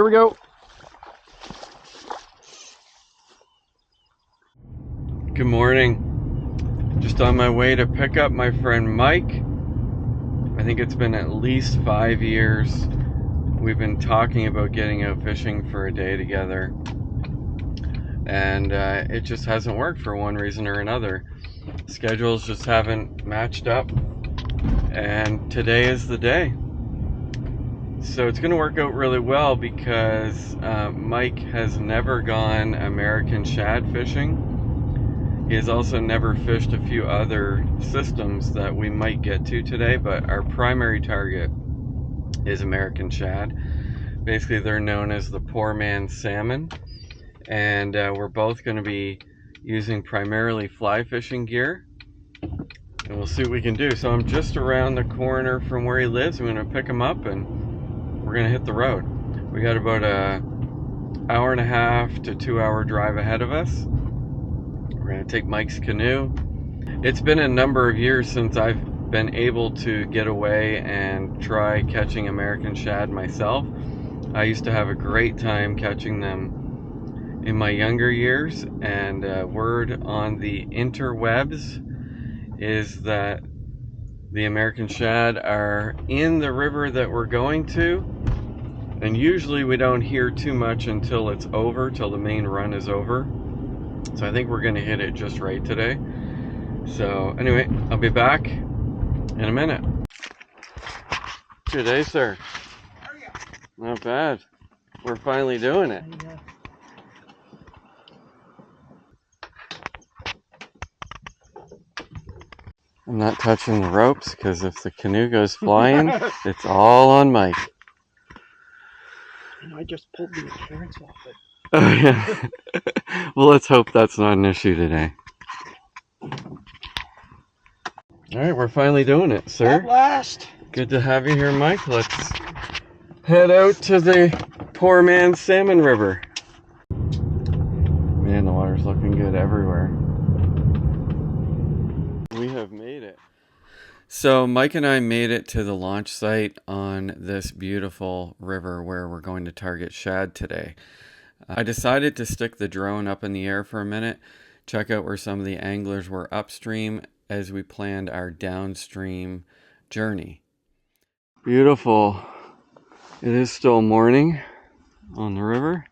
Here we go. Good morning. Just on my way to pick up my friend Mike. I think it's been at least 5 years. We've been talking about getting out fishing for a day together. And it just hasn't worked for one reason or another. Schedules just haven't matched up. And today is the day. So it's going to work out really well because Mike has never gone American shad fishing. He has also never fished a few other systems that we might get to today, but our primary target is American shad. Basically, they're known as the poor man's salmon, and we're both going to be using primarily fly fishing gear, and we'll see what we can do. So I'm just around the corner from where he lives. I'm going to pick him up, and we're going to hit the road. We got about an hour and a half to 2 hour drive ahead of us. We're going to take Mike's canoe. It's been a number of years since I've been able to get away and try catching American shad myself. I used to have a great time catching them in my younger years, and word on the interwebs is that the American shad are in the river that we're going to, and usually we don't hear too much until it's over, till the main run is over. So I think we're going to hit it just right today. So anyway, I'll be back in a minute. Good day, sir. How are you? Not bad. We're finally doing it. I'm not touching the ropes because if the canoe goes flying, it's all on Mike. And I just pulled the insurance off it. Oh yeah. Well, let's hope that's not an issue today. All right, we're finally doing it, sir. At last. Good to have you here, Mike. Let's head out to the poor man's salmon river. Man, the water's looking good everywhere. We have made it. So Mike and I made it to the launch site on this beautiful river where we're going to target shad today. I decided to stick the drone up in the air for a minute, check out where some of the anglers were upstream as we planned our downstream journey. Beautiful. It is still morning on the river.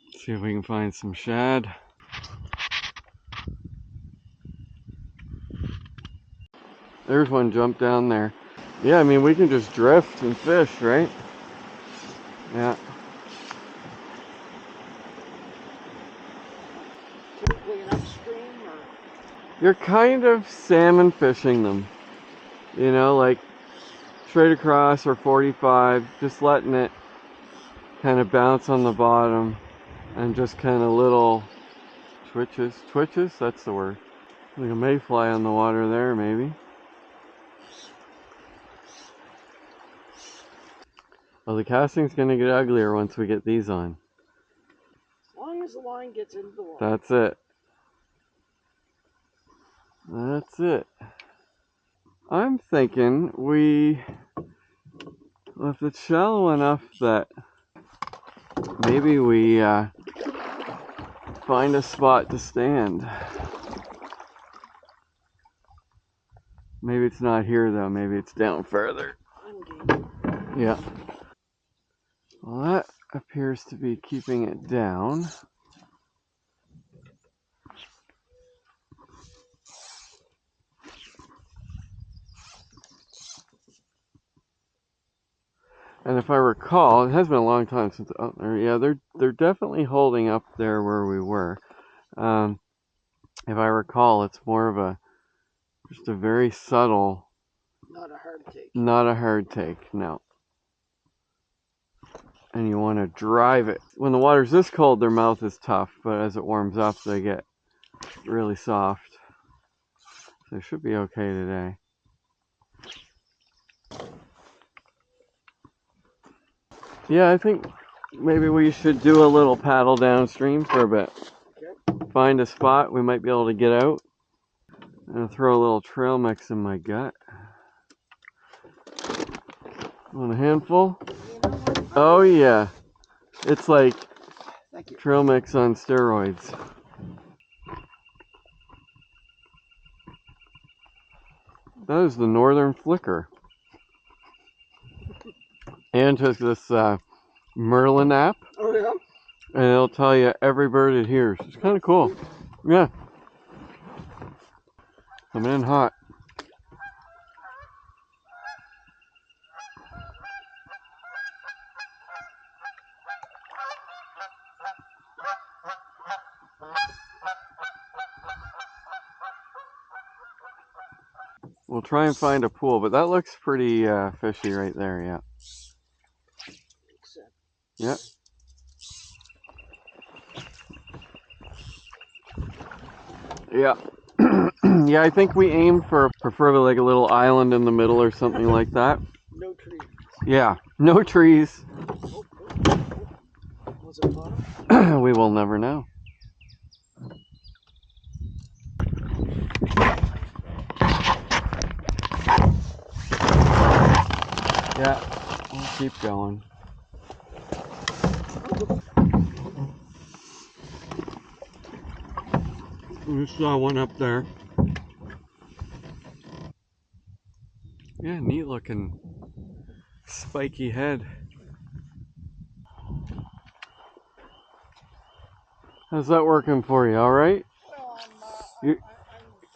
Let's see if we can find some shad. There's one jump down there. Yeah, I mean, we can just drift and fish, right? Yeah. Typically an upstream or? You're kind of salmon fishing them. You know, like straight across or 45, just letting it kind of bounce on the bottom and just kind of little twitches. Twitches? That's the word. Like a mayfly on the water there, maybe. Well, the casting's going to get uglier once we get these on. As long as the line gets into the water. That's it. That's it. I'm thinking if it's shallow enough that maybe we find a spot to stand. Maybe it's not here though, maybe it's down further. Yeah. Well, that appears to be keeping it down. And if I recall, it has been a long time since. Oh, yeah, they're definitely holding up there where we were. If I recall, it's more of just a very subtle. Not a hard take. Not a hard take, no. And you want to drive it. When the water's this cold, their mouth is tough, but as it warms up, they get really soft. So it should be okay today. Yeah, I think maybe we should do a little paddle downstream for a bit. Okay. Find a spot we might be able to get out. And throw a little trail mix in my gut. Want a handful? You know what? Oh yeah, it's like Thank you. trail mix on steroids. That is the northern flicker. And took this Merlin app. Oh yeah? And it'll tell you every bird it hears. It's kind of cool. Yeah. Coming in hot. We'll try and find a pool, but that looks pretty fishy right there, yeah. Yeah. Yeah. Yeah, I think we aim for preferably like a little island in the middle or something like that. No trees. Yeah, no trees. Was it bottom? We will never know. Yeah, we'll keep going. We saw one up there. Yeah, neat looking spiky head. How's that working for you? All right? Well, I'm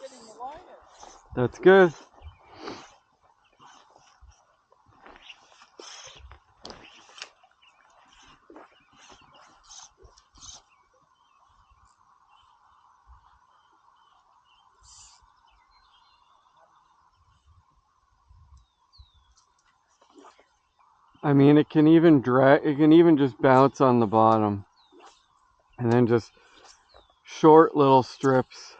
getting the line in. That's good. I mean, it can even drag. It can even just bounce on the bottom, and then just short little strips.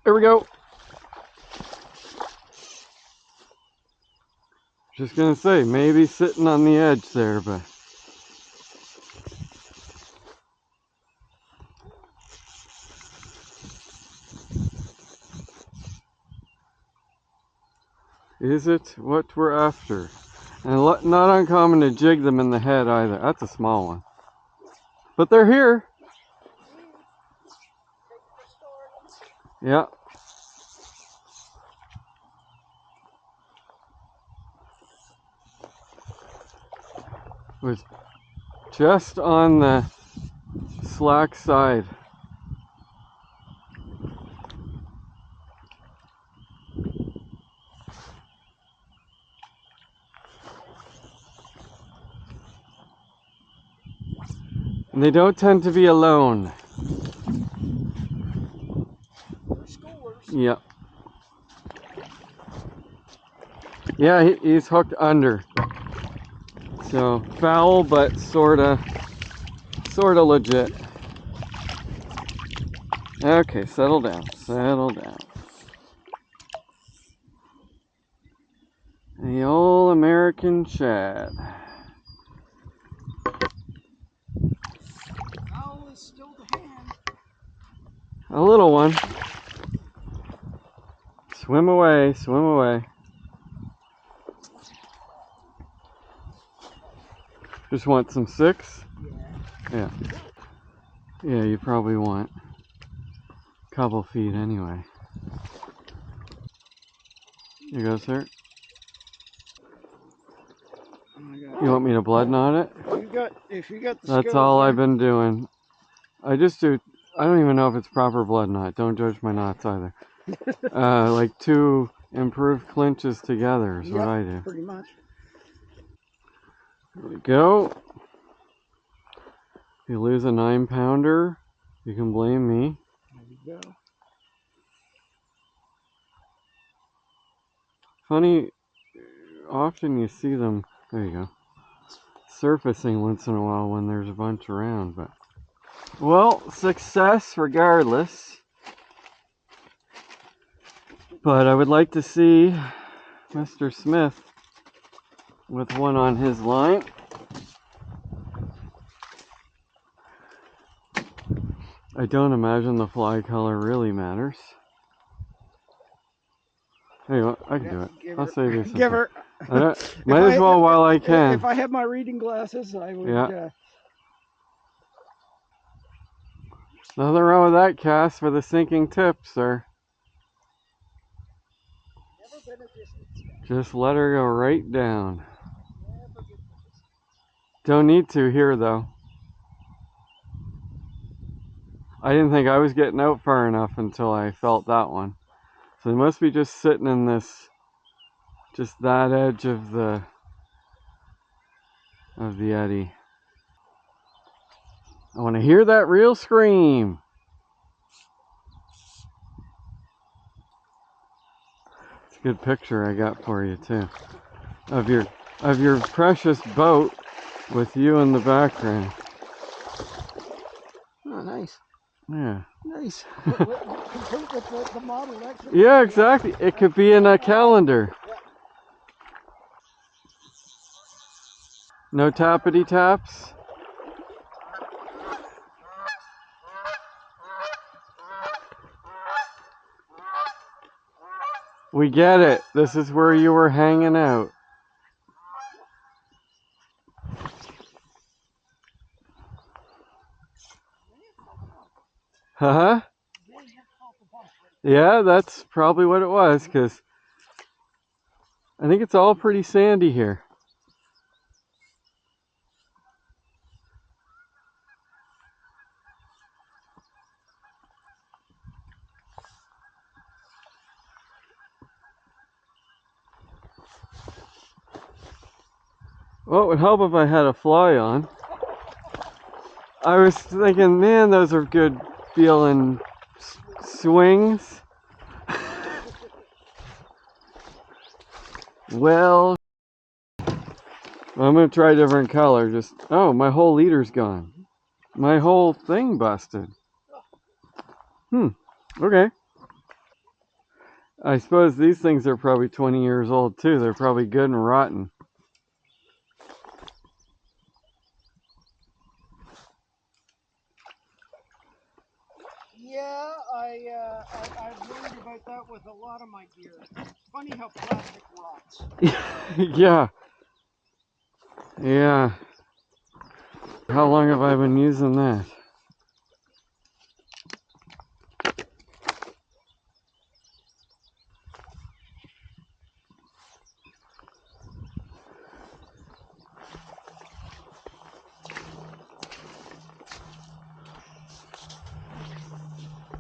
There we go. Just gonna say, maybe sitting on the edge there, but is it what we're after? And not uncommon to jig them in the head either. That's a small one. But they're here. Yeah. Was just on the slack side. And they don't tend to be alone. They're schoolers. Yeah. Yeah, he's hooked under. So foul, but sorta legit. Okay, settle down, settle down. The old American shad. Foul is still to hand. A little one. Swim away, swim away. Just want some 6? Yeah. Yeah, you probably want a couple feet anyway. Here you go, sir. You want me to blood knot it? If you got the That's skills all there. I've been doing. I don't even know if it's proper blood knot. Don't judge my knots either. Like 2 improved clinches together is what I do. Pretty much. There we go. If you lose a 9-pounder, you can blame me. There you go. Funny, often you see them, there you go, surfacing once in a while when there's a bunch around, but well, success regardless. But I would like to see Mr. Smith with one on his line. I don't imagine the fly color really matters. Hey, I can do it. I'll save you some Give time. her. Might as well while I can. If I had my reading glasses, I would. Yeah. Nothing wrong with that cast for the sinking tip, sir. Never been a distance guy. Just let her go right down. Don't need to here, though. I didn't think I was getting out far enough until I felt that one. So they must be just sitting in this, just that edge of the eddy. I want to hear that reel scream. It's a good picture I got for you too, of your precious boat with you in the background. Oh, nice. Yeah. Nice. Complete with the model. Yeah, exactly. It could be in a calendar. No tappity taps. We get it. This is where you were hanging out. Huh? Yeah, that's probably what it was, because I think it's all pretty sandy here. Well, it would help if I had a fly on. I was thinking, man, those are good feeling swings. Well, I'm going to try a different color. Oh, my whole leader's gone. My whole thing busted. Okay. I suppose these things are probably 20 years old too. They're probably good and rotten. Yeah, I've learned about that with a lot of my gear. Funny how plastic rots. Yeah. Yeah. How long have I been using that?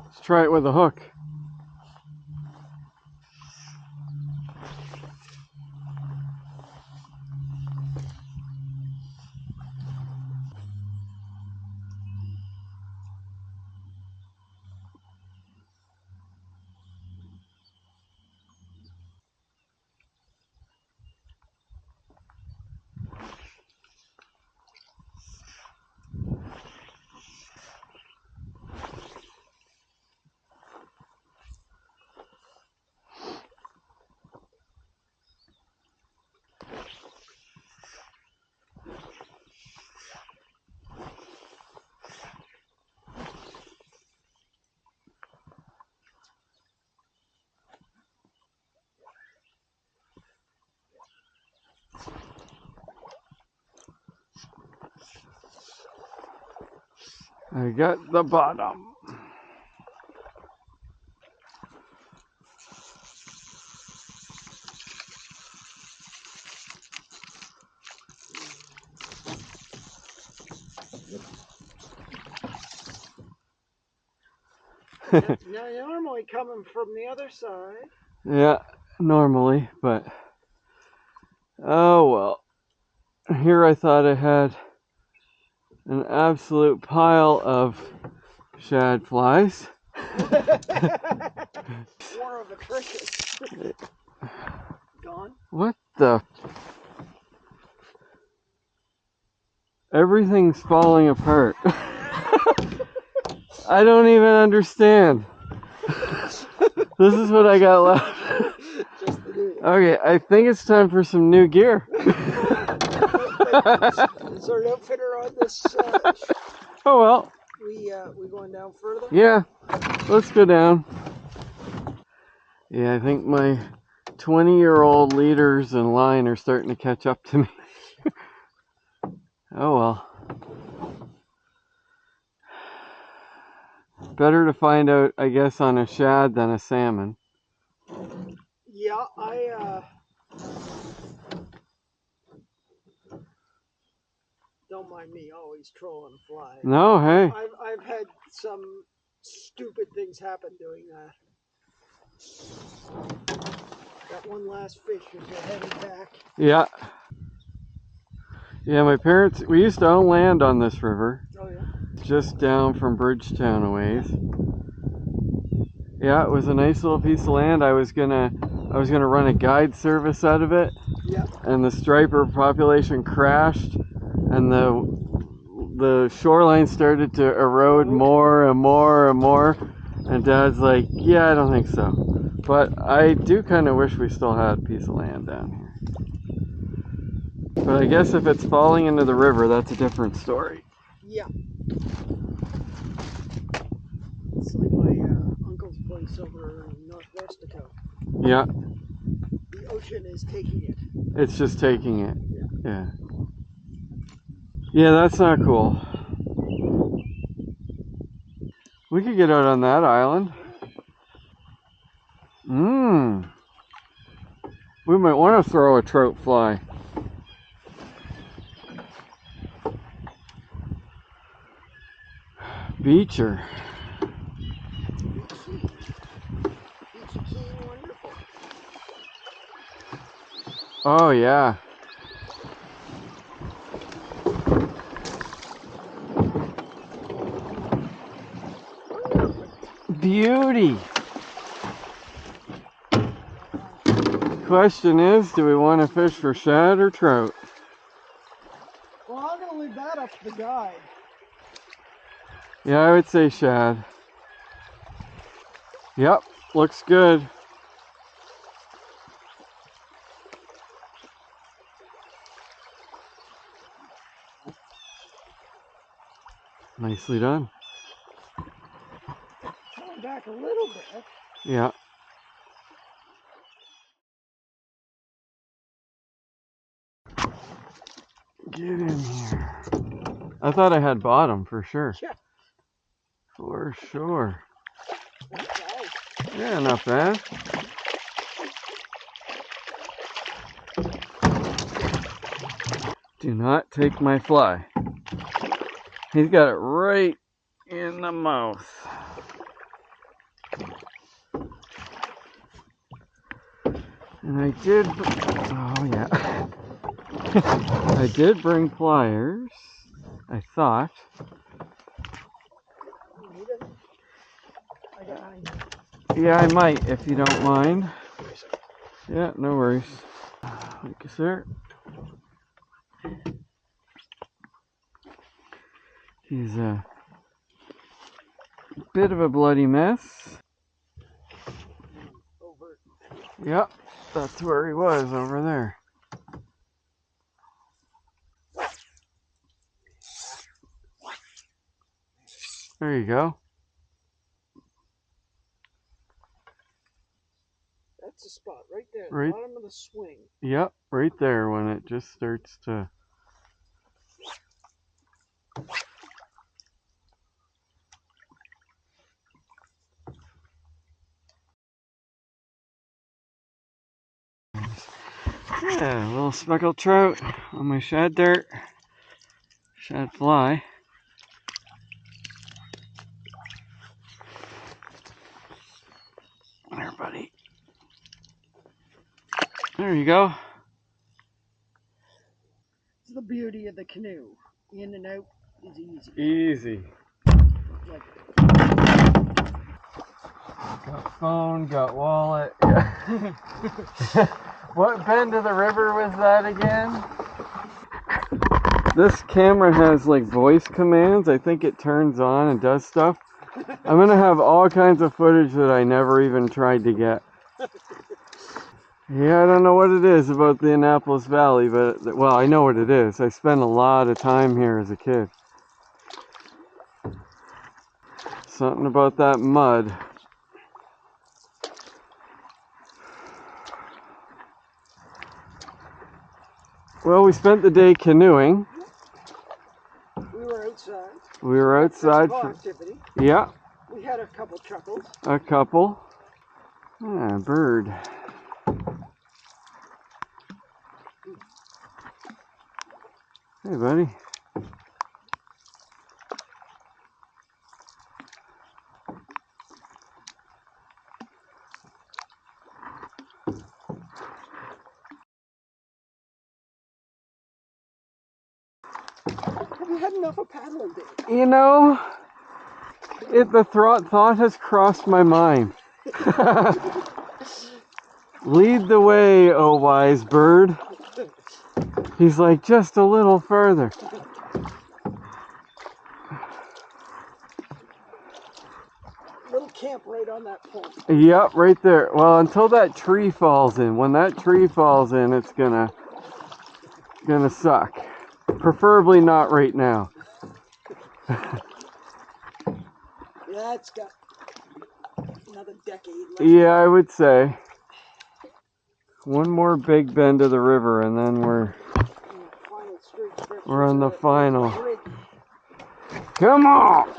Let's try it with a hook. I got the bottom. Now, you're normally coming from the other side. Yeah, normally, but oh well. Here I thought I had an absolute pile of shad flies. War of attrition. Gone? What the? Everything's falling apart. I don't even understand. This is what I got left. Okay, I think it's time for some new gear. Is there an outfitter on this? Oh well. We going down further? Yeah, let's go down. Yeah, I think my 20-year-old leaders in line are starting to catch up to me. Oh well. Better to find out, I guess, on a shad than a salmon. Yeah, don't mind me always trolling fly. No, hey. I've had some stupid things happen doing that. That one last fish as we're heading back. Yeah. Yeah, my parents, we used to own land on this river. Oh yeah? Just down from Bridgetown a ways. Yeah, it was a nice little piece of land. I was gonna run a guide service out of it. Yeah. And the striper population crashed, and the shoreline started to erode more and more and more. And Dad's like, yeah, I don't think so. But I do kind of wish we still had a piece of land down here. But I guess if it's falling into the river, that's a different story. Yeah. It's like my uncle's place over in Northwest Dakota. Yeah. The ocean is taking it. It's just taking it. Yeah. Yeah, that's not cool. We could get out on that island. We might want to throw a trout fly. Beecher. Beachy keen, wonderful. Oh yeah. Beauty. Question is, do we want to fish for shad or trout? Well, I'm going to leave that up to the guide. Yeah, I would say shad. Yep, looks good. Nicely done. Going back a little bit. Yeah. Get in here. I thought I had bottom for sure. Yeah. For sure. Okay. Yeah, not bad. Do not take my fly. He's got it right in the mouth. And I did, oh yeah. I did bring pliers, I thought. I got mine. Yeah, I might, if you don't mind. Yeah, no worries. Thank you, sir. He's a bit of a bloody mess. Over. Yep, that's where he was, over there. There you go. That's the spot right there, Right. bottom of the swing. Yep, right there when it just starts to... Yeah, a little speckled trout on my shad dirt. Shad fly. There, buddy. There you go. It's the beauty of the canoe. In and out is easy. Easy. Like, got phone, got wallet. What bend of the river was that again? This camera has like voice commands. I think it turns on and does stuff. I'm gonna have all kinds of footage that I never even tried to get. Yeah, I don't know what it is about the Annapolis Valley, but, well, I know what it is. I spent a lot of time here as a kid. Something about that mud. Well, we spent the day canoeing. We were outside. We were outside Physical for activity. yeah, We had a couple chuckles. a couple. Ah, bird. Hey, buddy. Have you had enough of paddling, Dave? You know, the thought has crossed my mind. Lead the way, oh wise bird. He's like, just a little further. Little camp right on that pole. Yep, right there. Well, until that tree falls in. When that tree falls in, it's gonna suck. Preferably not right now. Yeah, it's got another decade left. Yeah, I would say. One more big bend of the river, and then we're on the final. Come on!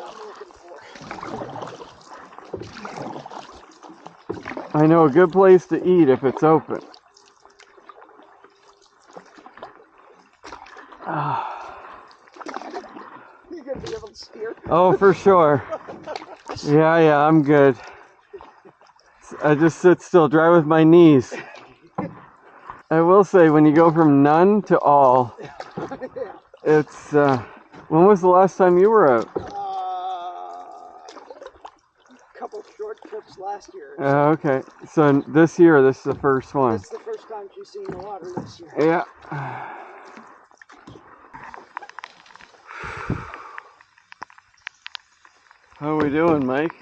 I know a good place to eat if it's open. You gonna be able to steer? Oh, for sure. Yeah, I'm good. I just sit still, dry with my knees. I will say, when you go from none to all, it's, when was the last time you were out? Couple short trips last year. Okay. So this year, this is the first one. This is the first time she's seen the water this year. Yeah. How are we doing, Mike?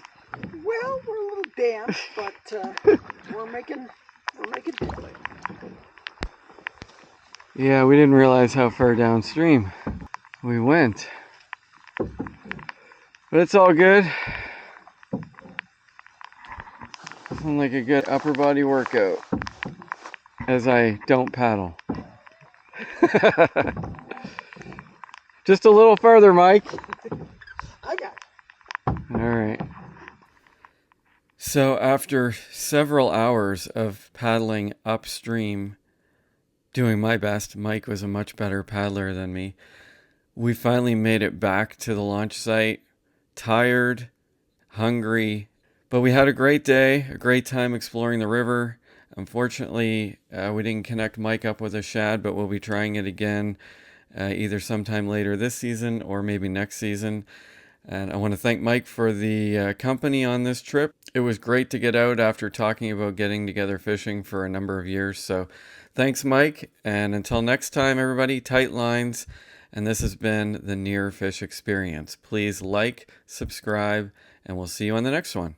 Well, we're a little damp, but we're making headway. Yeah, we didn't realize how far downstream we went. But it's all good. Sounds like a good upper body workout as I don't paddle. Just a little further, Mike. I got it. All right. So after several hours of paddling upstream, doing my best, Mike was a much better paddler than me. We finally made it back to the launch site, tired, hungry, but we had a great day, a great time exploring the river. Unfortunately, we didn't connect Mike up with a shad, but we'll be trying it again either sometime later this season or maybe next season. And I want to thank Mike for the company on this trip. It was great to get out after talking about getting together fishing for a number of years. So thanks, Mike. And until next time, everybody, tight lines. And this has been the Near Fish Experience. Please like, subscribe, and we'll see you on the next one.